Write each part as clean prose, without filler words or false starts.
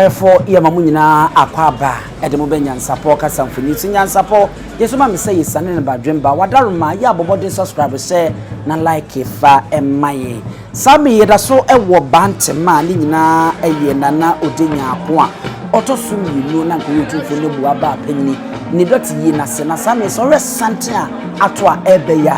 ayefo ye mamu nyina akwaba edemo be NYANSAPO kasamfoni ti NYANSAPO yeso ma me say yesane ne badwemba wadaroma ye abobode subscribe share na like fa emaye sami yeda so ewo bantema ni nyina eye nana odenya ako a otoso mienu na nko yotufo ne bu aba panyi ni doti yi na se na sami so resante a ato a ebeya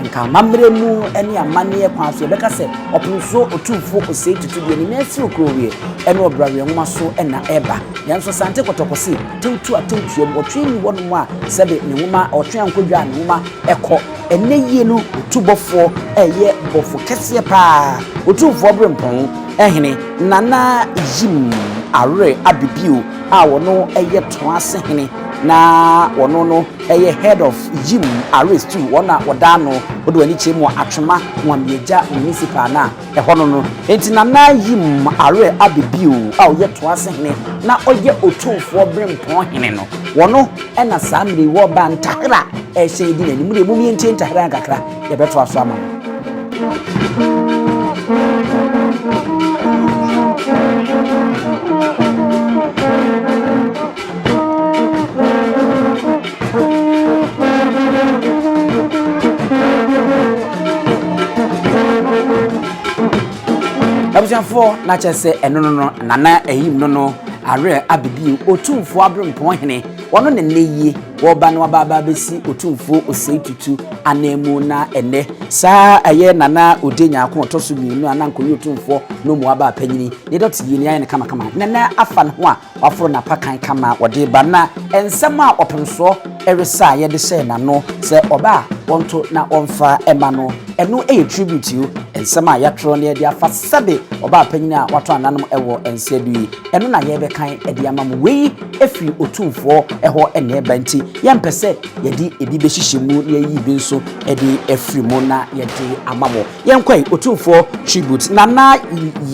nka mamre mu eni amane kwa so beka se opunso otufo osei tutu ni mesi okrowie ene obrawe nwoma so ena eba yanso sante kotokosi tutu atutu em otwini wonu a sebe ne nwoma otwen kodwa ne nwoma eko ene yie no otubofo eye bofo kese pa otufo brempon ehene nana yim Awere Abibio a wono eye Toasehene na wono no eye head of Jim arrest too wona wodano odo ani chemu atwema nwamieja municipal na ehono no enti nana yim Awere Abibio a oye Toasehene na oye otufo brempon hene no wono ena samri wo ba ntakra ehye di nani mu de mu miente ntakra kakra ye beto aso ama Abujanfo na chese eno nana ehim no Awere Abibio otumfo abrempon hene wono ne neye wo ba no baba besi otumfo osei tutu anemu na ene sa eye nana odenya akon otoso mienu ananko yotumfo no mu aba panyini ne dot yi ne aye ne kama nana afa no ho a waforo na pakan kama wode ba na ensem a openso eresa ye de se na no se oba wonto na onfa ema no eno e tribute you ensem a yatro ne de afa sabe oba panyini a wato ananom ewo ensedu eno na ye be kan e de amamu wei efiri otumfo eho ene eba nti yempese yedi ebi be hihemu ne yi bi nso edi efiri mu na yedi amamo yenkwai otumfo tribute nana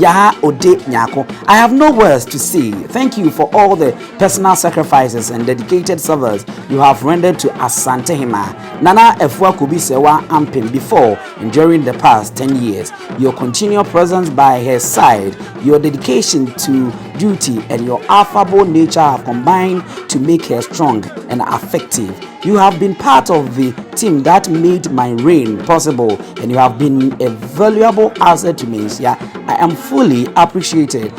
ya ode nyako. I have no words to say. Thank you for all the personal sacrifices and dedicated service you have rendered to Asante Nana Efua Kubisewa Ampim before and during the past 10 years. Your continual presence by her side, your dedication to duty and your affable nature have combined to make her strong and effective. You have been part of the team that made my reign possible, and you have been a valuable asset to me. Yeah, I am fully appreciative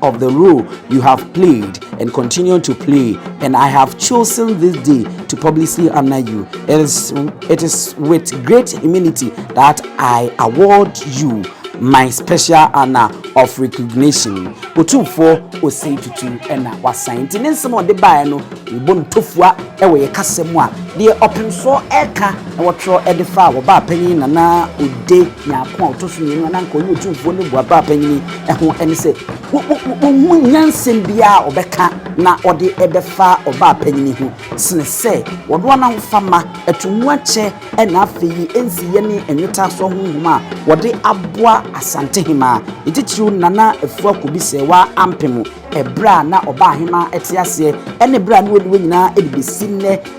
of the role you have played and continue to play, and I have chosen this day to publicly honor you. It is with great humility that I award you my special honor of recognition. Otumfo osei tutu ena wasainti nensemo de bae no ibon tofua ewe ye kasemu a de openso eka na wotro edifa wo ba panyin nana ode nyako otoso nyenu na nko otumfo ne bua ba panyin eho ene se wo nyansem bia obeka na ode ebefa oba panyin hu sene se wodo na mfama etumu ache ena afeyi ensi ye ne enweta so honhuma wode aboa Asante hima itichiru nana efua kubisewa ampemu ebra na oba hima etiase ene bra na wodi nyina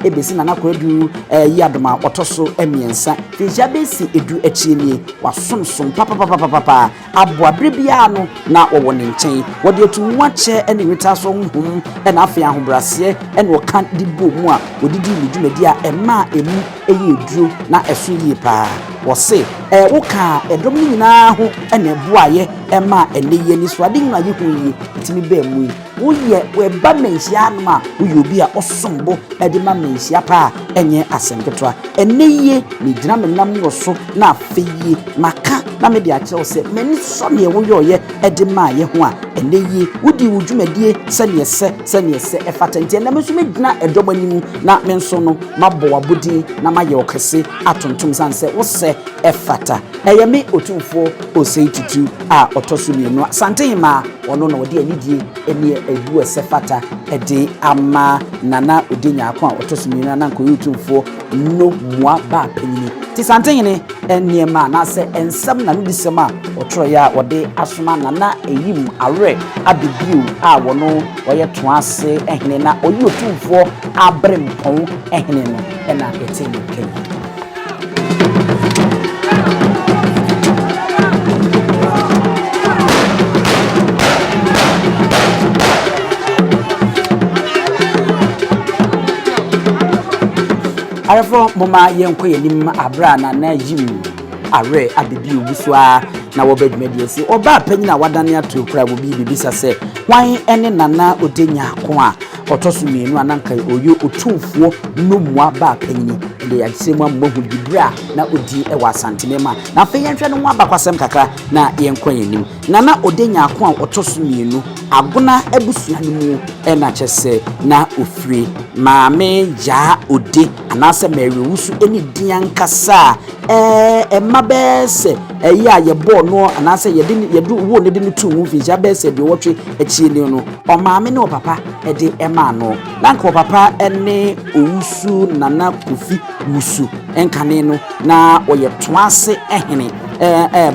ebesi nana kwadu yadoma otoso emiensa feja besi edu echienie wasonson papa aboa brebia no na wowo ne nchen wodi etu wache ene weta so honhum ena afia hobrase ene woka dibo mu a wodidi lidumadi a ema emu eyeduro na eso yie pa wose woka edom nyina ho ene boaye ema eneye ni so ade nyina ye huyi timi ba mu woye weba menhia no ma woye obi a osombo ede ma menhia pa enye asemketwa eneye ni gyina menam wo so na afeye maka na me de a kire se mani so ne woye oye ede ma ye ho a eneye wodi wudwumadie sane ese efatante na me so me gyina edom animu na me nso no mabɔ wabodi na maye okese atontom sanse wo se efata eyeme otumfo osei tutu a otoso mienu Asante hima ono na wodi anidie ene ebu esefata ede ama nana odenya akon a otoso mienu na nko otumfo no mua ba panyi ti Asante hene eniema na se ensam na no disem a otro ya wode asoma nana eyim Awere Abibio a wono woye toase ehene na oyi otumfo abrempon ehene no ena eteni kenyi arefo moma yenko yenim abra na yim Awere Abibio buswa na wobedwumadi esi oba panyina wadane ato kura wo bibisa se wan ene nana odenya ko a otoso mienu ananka oyo otumfuo nomua ba panyini de yasemu ammahu dibra na odi e wa Asante mema na fe yenhwe no abakwasem kakra na yenko yenim nana odenya ko a otoso mienu agona abusua no mu na kyese na ofiri maame ja odi anase merewusu eni diankasa mabese eya ye bo no anase yedu wo ne de no tu mu finja bese de wotwe achie ne no o maame ne o papa de ema no lanka o papa ene owusu nana kofi wusu enkane no na oye toase ehene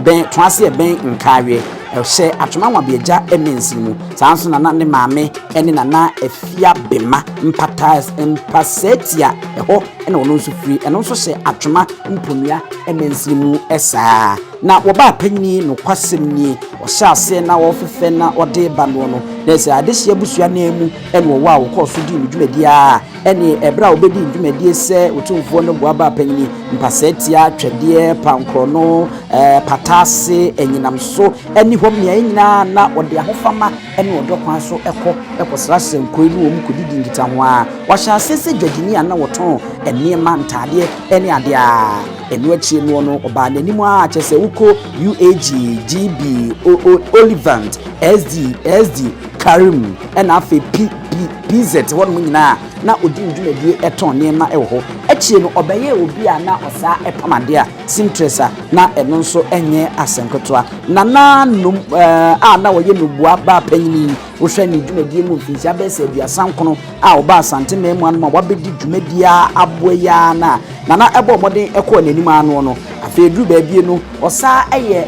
ben toase ben nkawe ehye atoma wa beja emensimu sanso nana ne maame ene nana afia bema mpasetia eho ene ono nso free ene nso hye atoma mponua emensimu esa na woba panyini no kwasem ni o hye ase na wo fefe na ode ba no no nese adehye busua na emu ene wo wa wo koso di dwumadi a ene ebra obedi dwumadi se otumfo no boaba panyini mpasetia twede pankro no patase enyinamso ene hom ne nyina na ode ahofama ene odokwan so ekosrase nkoilu om kodidi ngita ho a wa hye ase se dwadini ana woton enema ntade ene ade a enu achie no no oba nanimu a kyese uko UAG GB Olivant SD Karim ena afi PZ won nyina na odi ndwumadi eton nema ewo achie no obeye obi a na osa epamade a sintresa na eno nso enye asenkotoa na num a na woye nobua ba panyini wo hwe ni ndwumadi mu finja bese aduasankono a oba Asante memu anu ma wabedi ndwumadi a aboya na ebo modern ekọ nanim anu no afedru ba bie no osa eye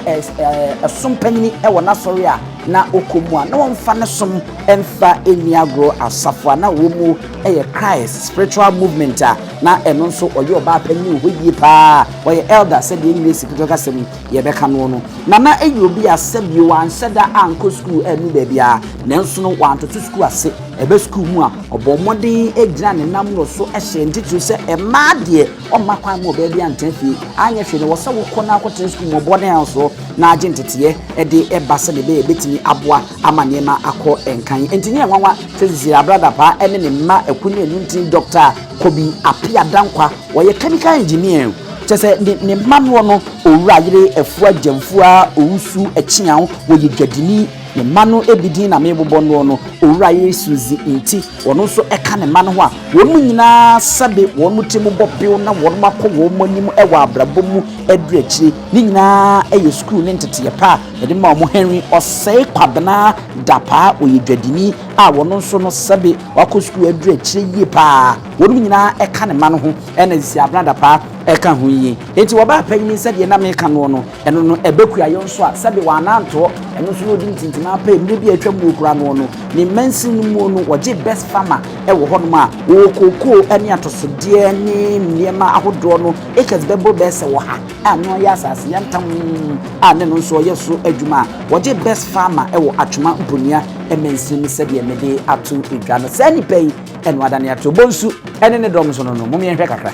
esompanyini ewo na sori a na okomu a na wonfa ne som emfa eniagro asafo na wo mu eye Christ spiritual movement a na eno nso oye oba panyini hoyie pa oye elder said English secretary kasem ye beka no na eye obi asabi wan seda anko school enu ba bia nanso no wantoto school ase ebe school mu a obomodin egira ne nam no so ehye ntitu se emaade o makwan mo ba bia ntafi anya hwe ne wo se wo kona akotre school mo bodin so na agentete e de ebase ne be betimi aboa amanema akọ enkan engineer nwanwa Cecilia Dapaah ene ne mma ekunu enuntin doctor Kobi Apia Dankwa woye chemical engineer chese ne mma no owura yire efu agemfua owusu echian woye dwadini ne mano ebidin na mebobo no owura Yesuzi nti wono so eka ne mano ho a wonu nyina sabe wonu temu bopio na wonu makọ wo manim ewa abrabomu edu akiri ni nyina eye school ne ntete pa ede ma mo Henry osei kwabena Dapaah oyedwadini a wono so no sabe wakọ school edu akiri yi pa wonu nyina eka ne mano ho ena zi abna Dapaah eka ho yi enti wo ba panyini sabe na me ka no eno no ebekua yo nso a sabe wana anto eno so no di ntintina pa emu bi atwa mu okura no ni mansin mu no woje best farmer ewo ho no a wo kokoo ani atosode ni niema ahodo no ekes bebo best wo ha ano ya asase yantam a ne no so yeso adwuma woje best farmer ewo atwoma mponia emansin sabe emede atu edwa no sani pay eno adane ato bonsu ene ne dom so no mo me hwe kakra.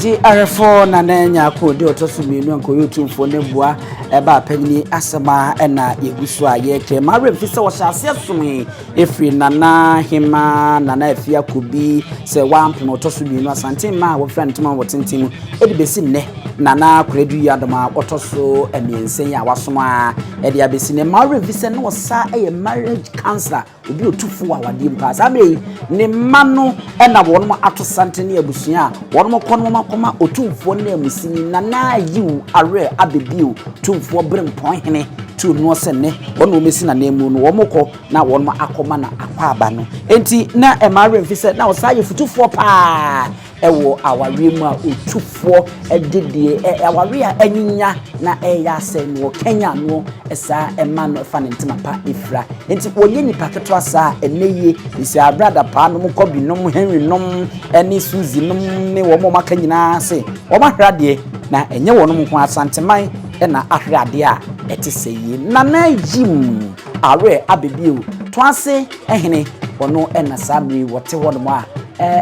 Enti arefo na Nyarko de otosuminu anko yotumfo ne bua eba panyini asema na yegusu a yeke mare mfise wo hyase asome efri nana hima nana afia kubi se wampo otosuminu asante ma wo friend tuma wotentimu edi besi ne nana kredu yadoma otoso emiensen ya wasoma edi abesi ne mare mfise no sa marriage counselor obi otufu wa wadi mpa sabe ne mano na wonmo atosante ne abusua wonmo kono makoma otumfo na amusini nana yiwu Awere Ababio tumfo brempon hene tu no sene wono mesi na nemu no womko na wonmo akoma na akwaba no enti na emare mfise na osaye futufo pa ewo Awere mu a otufo ededie Awere a anyinya na eya ase no Kenya no esa ema no fa ne ntima pa ifra enti wonye nipa keto asa eneye isi abrada pa no mkobi no Henry nom eni Suzy nom ne womo maka nyina ase woma hwade na enye wono mko asanteman na ahwade a eteseye nana jim Awere Ababio Toasehene ehene wono na samri wote wono mo a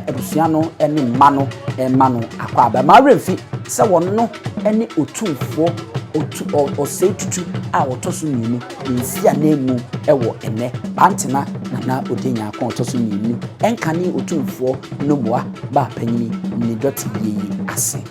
ebusua no ene mano akwaba mare mfi se wono no ene otumfo osetutu a wotoso nyinu nsi a nemu ewo ene bantena na odenya akon otoso nyinu enkane otumfo no moa ba panyini ni doti yi ase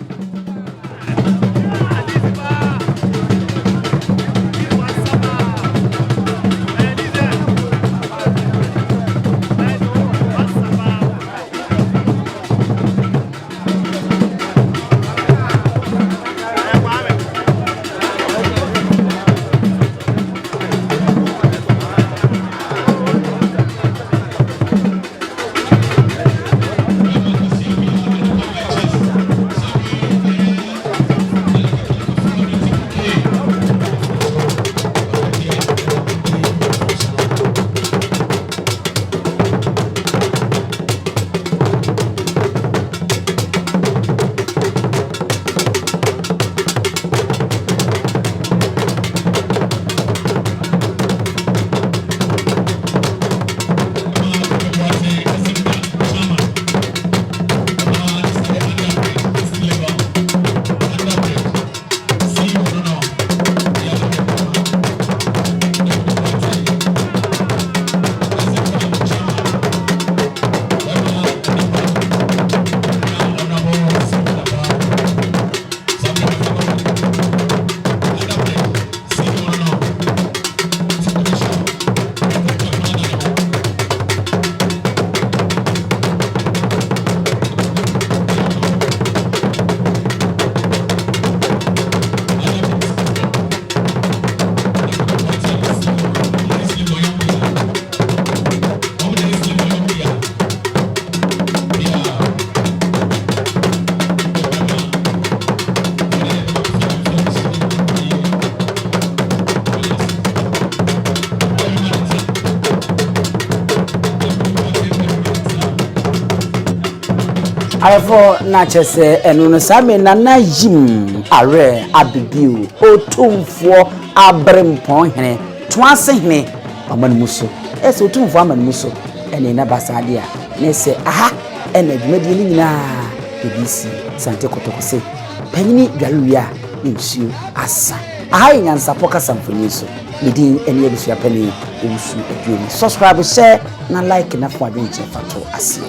Arefo na chese enu no same nana yim Awere Ababio otumfo abrempon hene Toasehene amanmuso ese otumfo amanmuso ene na basade a na se aha ene dwumadi ni nyina ebisi sante kotokose panyini dwarewi a nsuo asa aha NYANSAPO kasamfoni so medi ene ebisua pani usu aduoni subscribe share na like na fo adwenche fato ase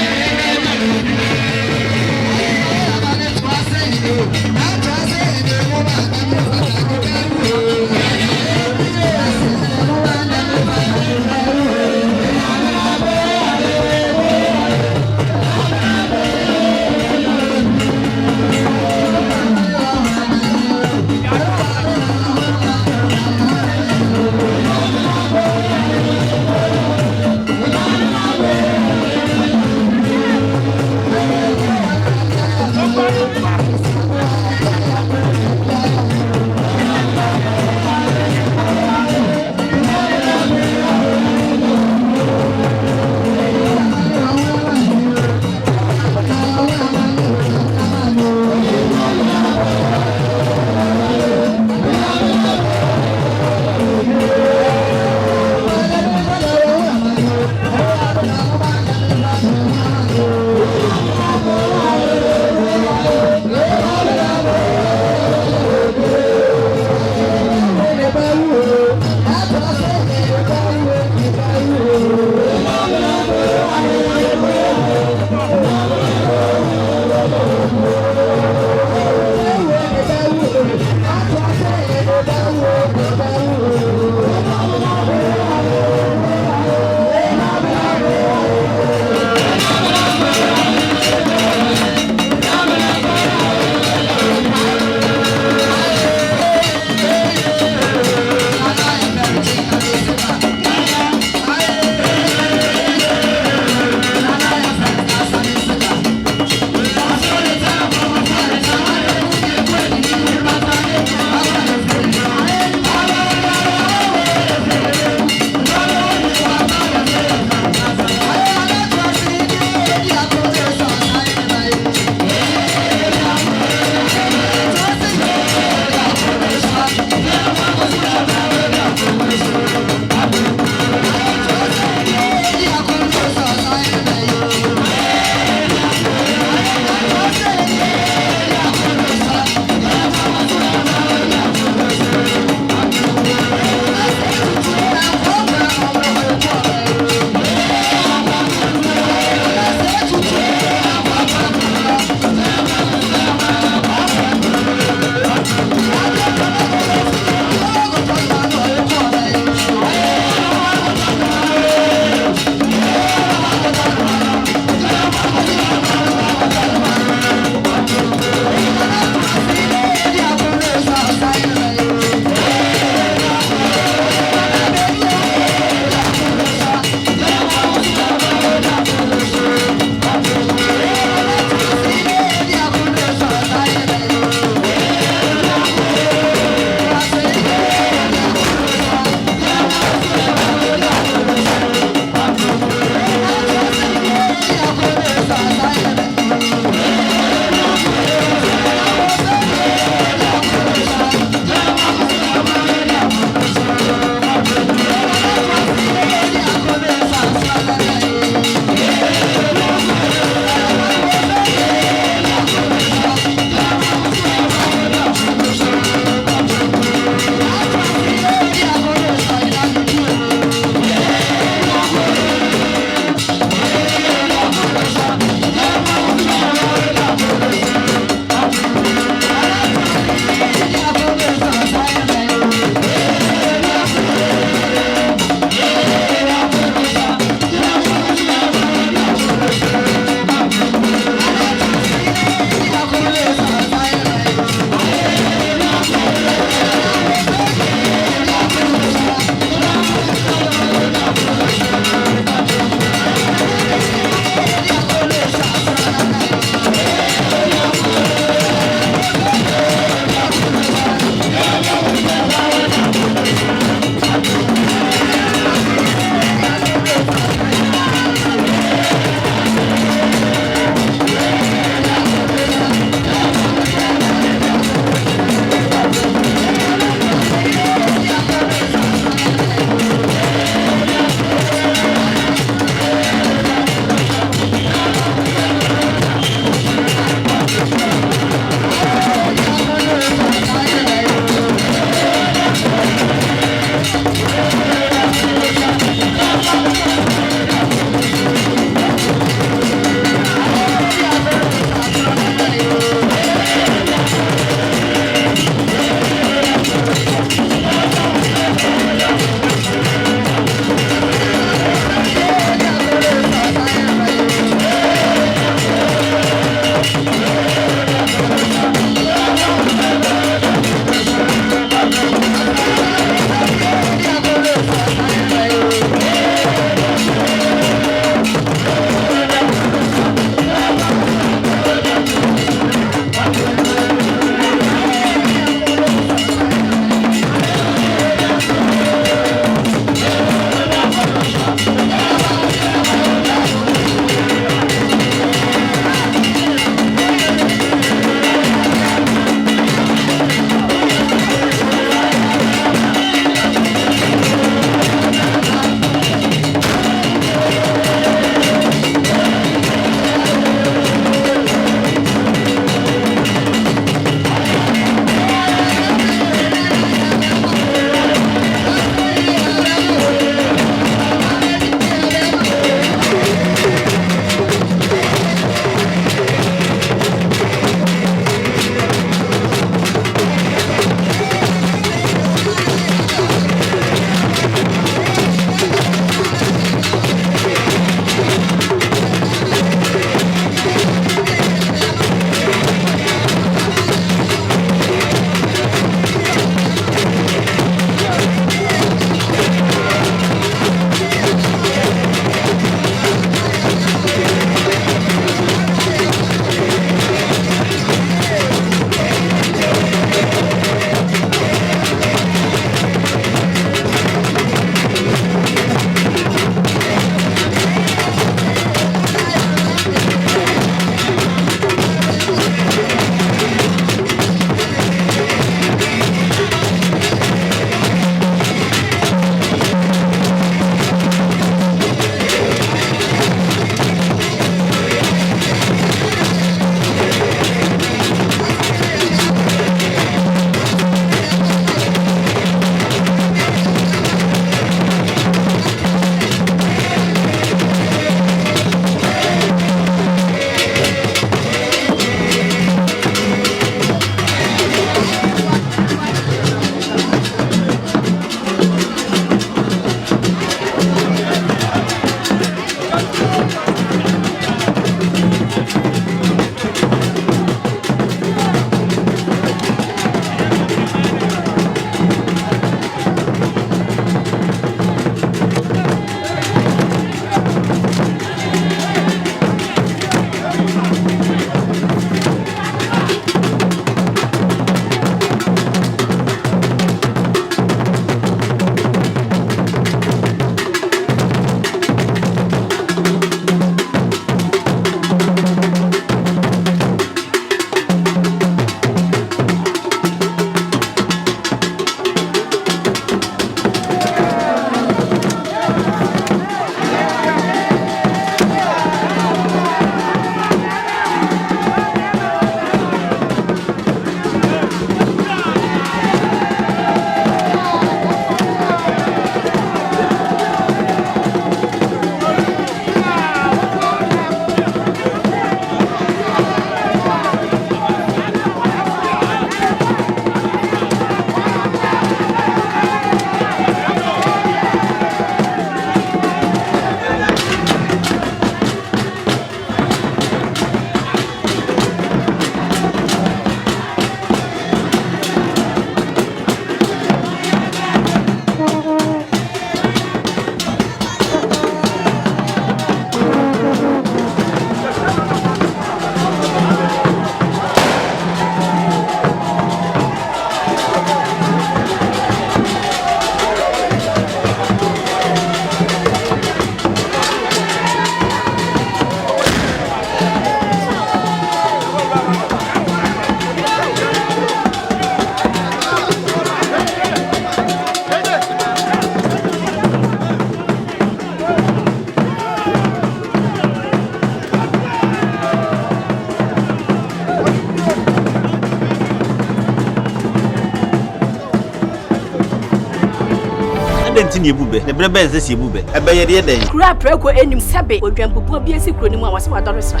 nti ne ebube ne brebe nse si ebube ebe ye de den kura preko enim sebe odwampopo bi esi kuro ni mu a wase wadore sra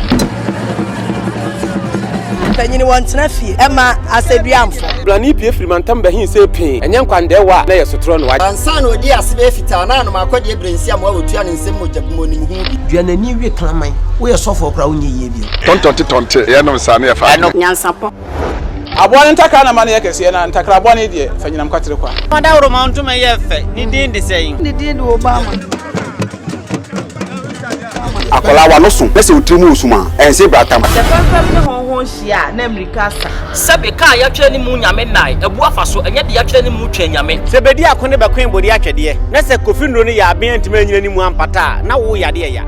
Panyini wantena fie ema aseduamfo blani pie frimantam bahin se pin enye nkwandewa na yesotro no wa ansa na odi asebe fita na no makode ebrensi am wa otua ne nsem mogyabumo ni hu duanani wie klaman wo yesofo kra wonye yie bio tontonte ye no nsa na ye fa NYANSAPO abone ntakra na mane yekese na ntakra abone de fanyinam kwatere kwa wada woro ma ntoma ye fe ni din de sei ni din de Obama akola wa no so pese utrimu usuma ense bratam Sefafam ne honhon hia na America sa sebe ka ya twa ni mu nyame nai ebu afa so enye de ya twa ni mu twa nyame sebedi akone bakwen bodi atwede na se kofi nro ni ya aben antima nyina ni mu ampata na wo yade ya